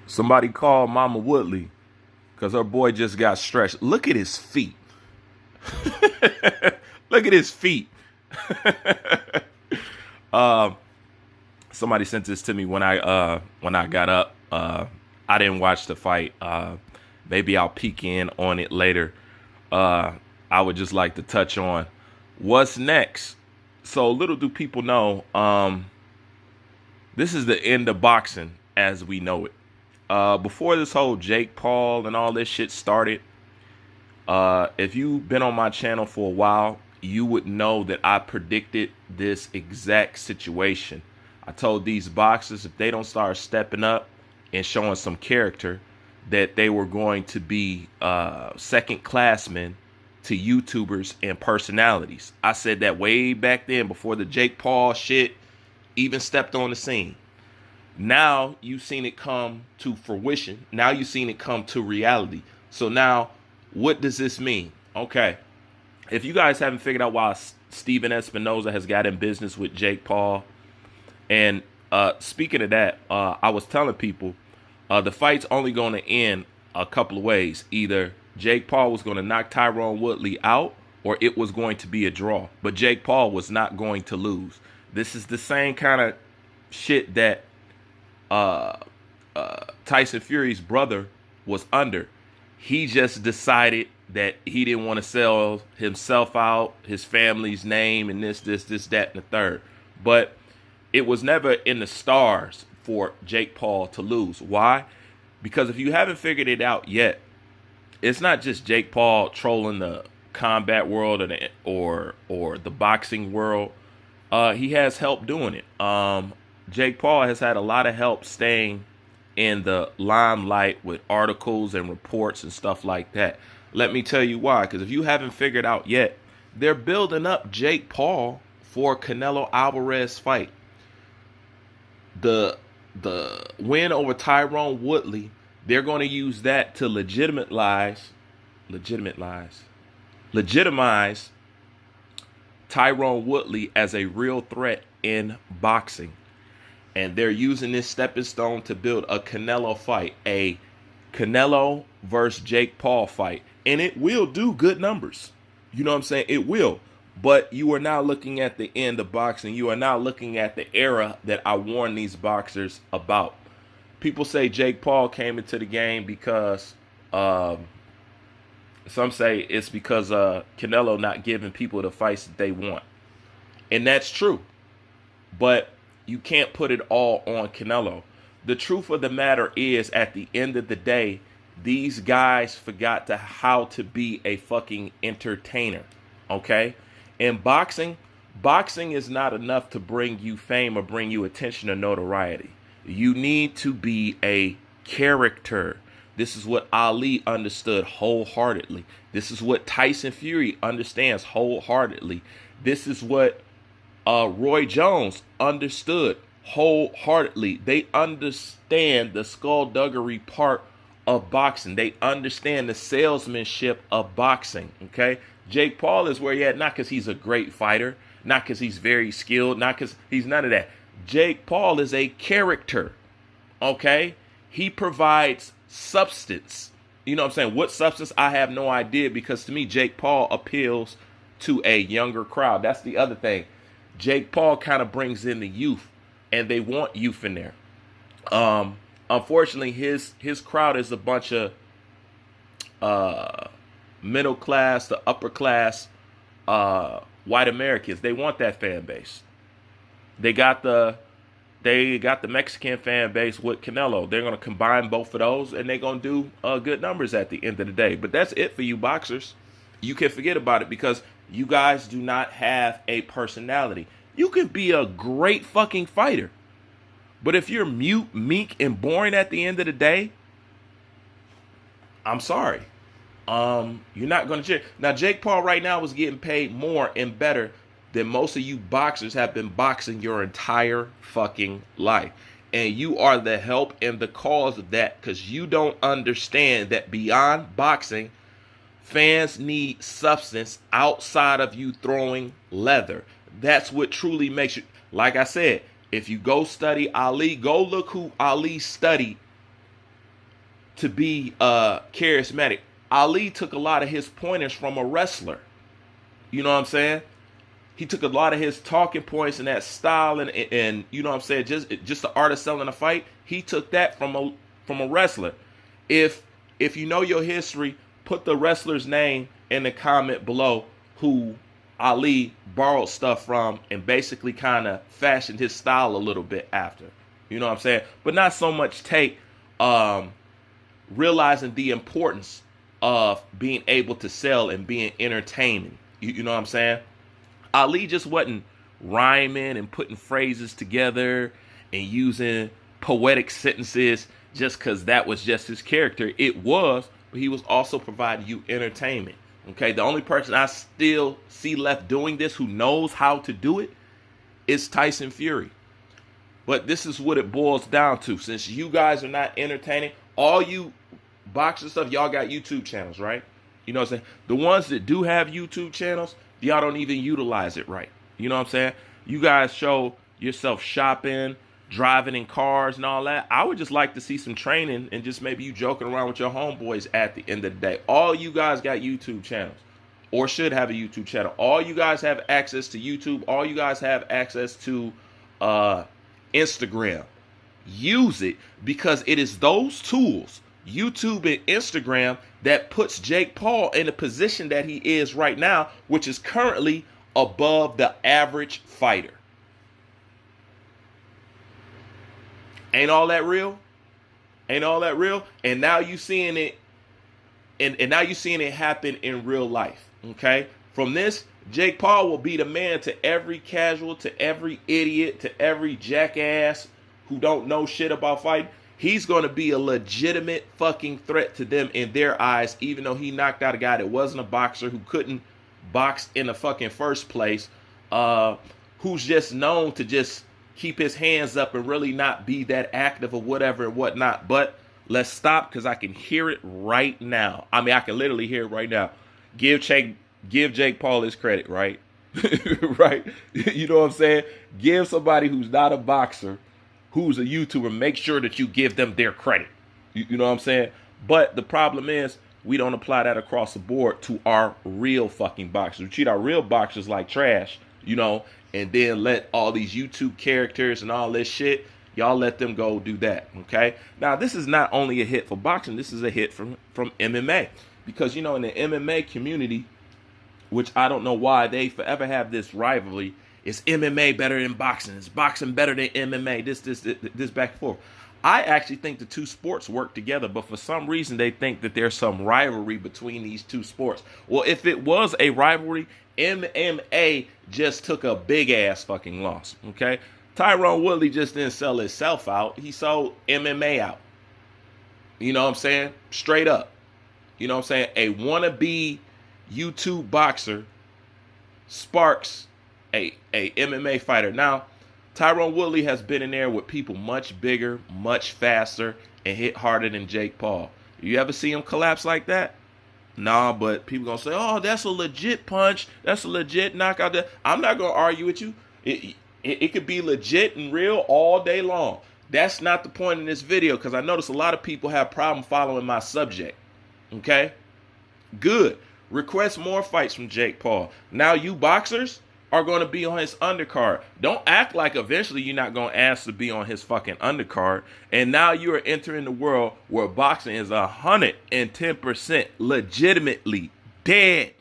Somebody called Mama Woodley because her boy just got stretched. Look at his feet. Look at his feet. Somebody sent this to me when I got up. I didn't watch the fight. Maybe I'll peek in on it later. I would just like to touch on what's next. So little do people know, this is the end of boxing as we know it. Before this whole Jake Paul and all this shit started, if you've been on my channel for a while, you would know that I predicted this exact situation. I told these boxers if they don't start stepping up and showing some character, that they were going to be second classmen to YouTubers and personalities. I said that way back then before the Jake Paul shit even stepped on the scene. Now you've seen it come to fruition. Now you've seen it come to reality. So now what does this mean? Okay. If you guys haven't figured out why Steven Espinoza has got in business with Jake Paul, and speaking of that, I was telling people the fight's only going to end a couple of ways. Either Jake Paul was going to knock Tyron Woodley out, or it was going to be a draw. But Jake Paul was not going to lose. This is the same kind of shit that Tyson Fury's brother was under. He just decided that he didn't want to sell himself out, his family's name, and this, that, and the third. But it was never in the stars for Jake Paul to lose. Why? Because if you haven't figured it out yet, it's not just Jake Paul trolling the combat world or the boxing world. He has help doing it. Jake Paul has had a lot of help staying in the limelight with articles and reports and stuff like that. Let me tell you why. Because if you haven't figured out yet, they're building up Jake Paul for Canelo Alvarez fight. The win over Tyron Woodley, they're going to use that to legitimize Tyron Woodley as a real threat in boxing. And they're using this stepping stone to build a Canelo fight, a Canelo versus Jake Paul fight. And it will do good numbers. You know what I'm saying? It will. But you are now looking at the end of boxing. You are now looking at the era that I warned these boxers about. People say Jake Paul came into the game because some say it's because Canelo not giving people the fights that they want. And that's true. But you can't put it all on Canelo. The truth of the matter is, at the end of the day, these guys forgot how to be a fucking entertainer. Okay? In boxing is not enough to bring you fame or bring you attention or notoriety. You need to be a character. This is what Ali understood wholeheartedly. This is what Tyson Fury understands wholeheartedly. This is what Roy Jones understood wholeheartedly. They understand the skullduggery part of boxing. They understand the salesmanship of boxing. Okay? Jake Paul is where he at, not because he's a great fighter, not because he's very skilled, not because he's none of that. Jake Paul is a character. Okay? He provides substance. You know what I'm saying? What substance? I have no idea, because to me, Jake Paul appeals to a younger crowd. That's the other thing. Jake Paul kind of brings in the youth, and they want youth in there. Unfortunately, his crowd is a bunch of middle class to upper class white Americans. They want that fan base. They got the Mexican fan base with Canelo. They're going to combine both of those, and they're going to do good numbers at the end of the day. But that's it for you boxers. You can forget about it, because you guys do not have a personality. You can be a great fucking fighter, but if you're mute, meek, and boring at the end of the day, I'm sorry. You're not going to cheer. Now, Jake Paul right now is getting paid more and better than most of you boxers have been boxing your entire fucking life. And you are the help and the cause of that, because you don't understand that beyond boxing, fans need substance outside of you throwing leather. That's what truly makes you. Like I said, if you go study Ali, go look who Ali studied to be charismatic. Ali took a lot of his pointers from a wrestler. You know what I'm saying? He took a lot of his talking points and that style and you know what I'm saying, just the art of selling a fight. He took that from a wrestler. If you know your history, put the wrestler's name in the comment below who Ali borrowed stuff from and basically kind of fashioned his style a little bit after. You know what I'm saying? But not so much take realizing the importance of being able to sell and being entertaining. You know what I'm saying? Ali just wasn't rhyming and putting phrases together and using poetic sentences just because that was just his character. It was, but he was also providing you entertainment. Okay, the only person I still see left doing this who knows how to do it is Tyson Fury. But this is what it boils down to. Since you guys are not entertaining, all you boxing stuff, y'all got YouTube channels, right? You know what I'm saying? The ones that do have YouTube channels, y'all don't even utilize it right. You know what I'm saying? You guys show yourself shopping, driving in cars and all that. I would just like to see some training and just maybe you joking around with your homeboys at the end of the day. All you guys got YouTube channels or should have a YouTube channel. All you guys have access to YouTube. All you guys have access to Instagram. Use it because it is those tools, YouTube and Instagram, that puts Jake Paul in the position that he is right now, which is currently above the average fighter. Ain't all that real? Ain't all that real? And now you seeing it, and now you seeing it happen in real life. Okay? From this, Jake Paul will be the man to every casual, to every idiot, to every jackass who don't know shit about fighting. He's going to be a legitimate fucking threat to them in their eyes, even though he knocked out a guy that wasn't a boxer, who couldn't box in the fucking first place, who's just known to just keep his hands up and really not be that active or whatever and whatnot. But let's stop because I can hear it right now. I mean, I can literally hear it right now. Give Jake Paul his credit, right? Right? You know what I'm saying? Give somebody who's not a boxer, who's a YouTuber, make sure that you give them their credit. You know what I'm saying? But the problem is we don't apply that across the board to our real fucking boxers. We treat our real boxers like trash, you know, and then let all these YouTube characters and all this shit, y'all let them go do that, okay? Now, this is not only a hit for boxing, this is a hit from MMA. Because, you know, in the MMA community, which I don't know why they forever have this rivalry, is MMA better than boxing? Is boxing better than MMA? This back and forth. I actually think the two sports work together, but for some reason they think that there's some rivalry between these two sports. Well, if it was a rivalry, MMA just took a big ass fucking loss, okay? Tyron Woodley just didn't sell himself out. He sold MMA out. You know what I'm saying? Straight up. You know what I'm saying? A wannabe YouTube boxer sparks a MMA fighter. Now, Tyron Woodley has been in there with people much bigger, much faster, and hit harder than Jake Paul. You ever see him collapse like that? Nah, but people gonna say, oh, that's a legit punch. That's a legit knockout. I'm not gonna argue with you. It could be legit and real all day long. That's not the point in this video, because I notice a lot of people have problem following my subject. Okay? Good. Request more fights from Jake Paul. Now you boxers are going to be on his undercard. Don't act like eventually you're not going to ask to be on his fucking undercard. And now you are entering the world where boxing is 110% legitimately dead.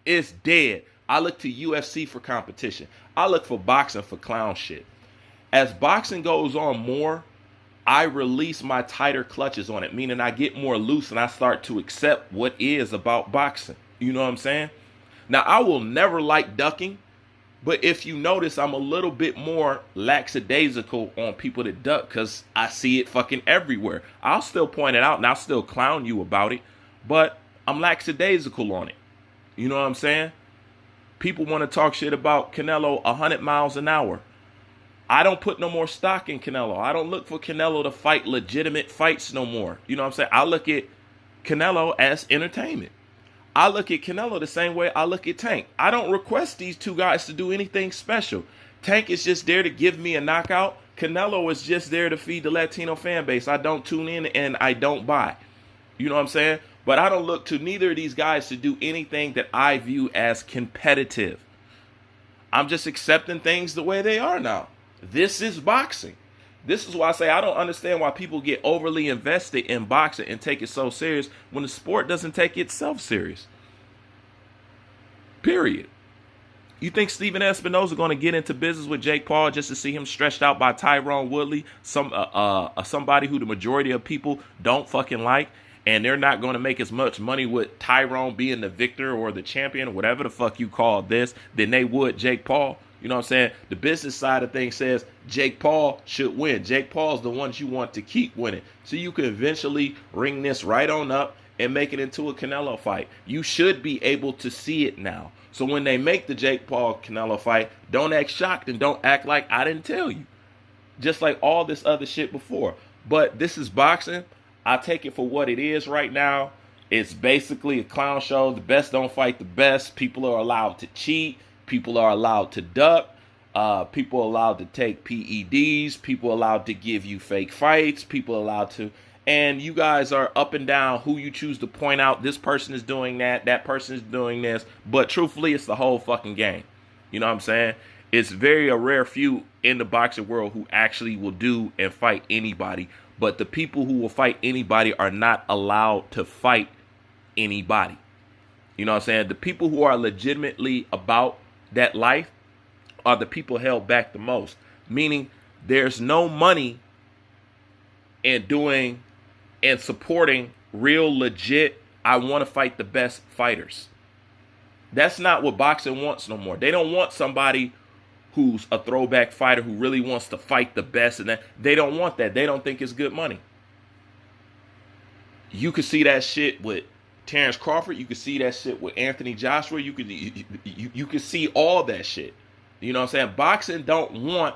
It's dead. I look to UFC for competition. I look for boxing for clown shit. As boxing goes on more, I release my tighter clutches on it, meaning I get more loose and I start to accept what is about boxing. You know what I'm saying? Now, I will never like ducking, but if you notice, I'm a little bit more lackadaisical on people that duck because I see it fucking everywhere. I'll still point it out and I'll still clown you about it, but I'm lackadaisical on it. You know what I'm saying? People want to talk shit about Canelo 100 miles an hour. I don't put no more stock in Canelo. I don't look for Canelo to fight legitimate fights no more. You know what I'm saying? I look at Canelo as entertainment. I look at Canelo the same way I look at Tank. I don't request these two guys to do anything special. Tank is just there to give me a knockout Canelo is just there to feed the Latino fan base. I don't tune in and I don't buy. You know what I'm saying? But I don't look to neither of these guys to do anything that I view as competitive. I'm just accepting things the way they are now. This is boxing. This is why I say I don't understand why people get overly invested in boxing and take it so serious when the sport doesn't take itself serious. Period. You think Stephen Espinoza going to get into business with Jake Paul just to see him stretched out by Tyron Woodley, somebody who the majority of people don't fucking like, and they're not going to make as much money with Tyron being the victor or the champion or whatever the fuck you call this than they would Jake Paul? You know what I'm saying? The business side of things says Jake Paul should win. Jake Paul's the ones you want to keep winning. So you can eventually ring this right on up and make it into a Canelo fight. You should be able to see it now. So when they make the Jake Paul Canelo fight, don't act shocked and don't act like I didn't tell you. Just like all this other shit before. But this is boxing. I take it for what it is right now. It's basically a clown show. The best don't fight the best. People are allowed to cheat. People are allowed to duck. People are allowed to take PEDs. People are allowed to give you fake fights. People are allowed to... And you guys are up and down who you choose to point out. This person is doing that. That person is doing this. But truthfully, it's the whole fucking game. You know what I'm saying? It's a rare few in the boxing world who actually will do and fight anybody. But the people who will fight anybody are not allowed to fight anybody. You know what I'm saying? The people who are legitimately about that life are the people held back the most. Meaning there's no money in doing and supporting real legit, I want to fight the best fighters. That's not what boxing wants no more. They don't want somebody who's a throwback fighter who really wants to fight the best, and that they don't want that. They don't think it's good money. You could see that shit with Terrence Crawford. You could see that shit with Anthony Joshua. You could see all that shit. You know what I'm saying? Boxing don't want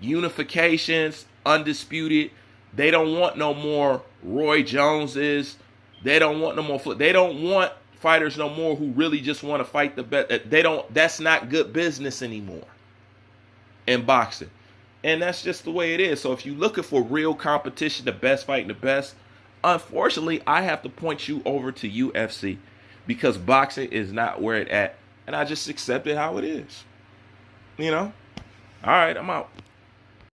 unifications, undisputed. They don't want no more Roy Joneses. They don't want no more. They don't want fighters no more who really just want to fight the best. They don't. That's not good business anymore in boxing, and that's just the way it is. So if you're looking for real competition, the best fighting the best, unfortunately, I have to point you over to UFC because boxing is not where it's at, and I just accept it how it is. You know. All right, I'm out.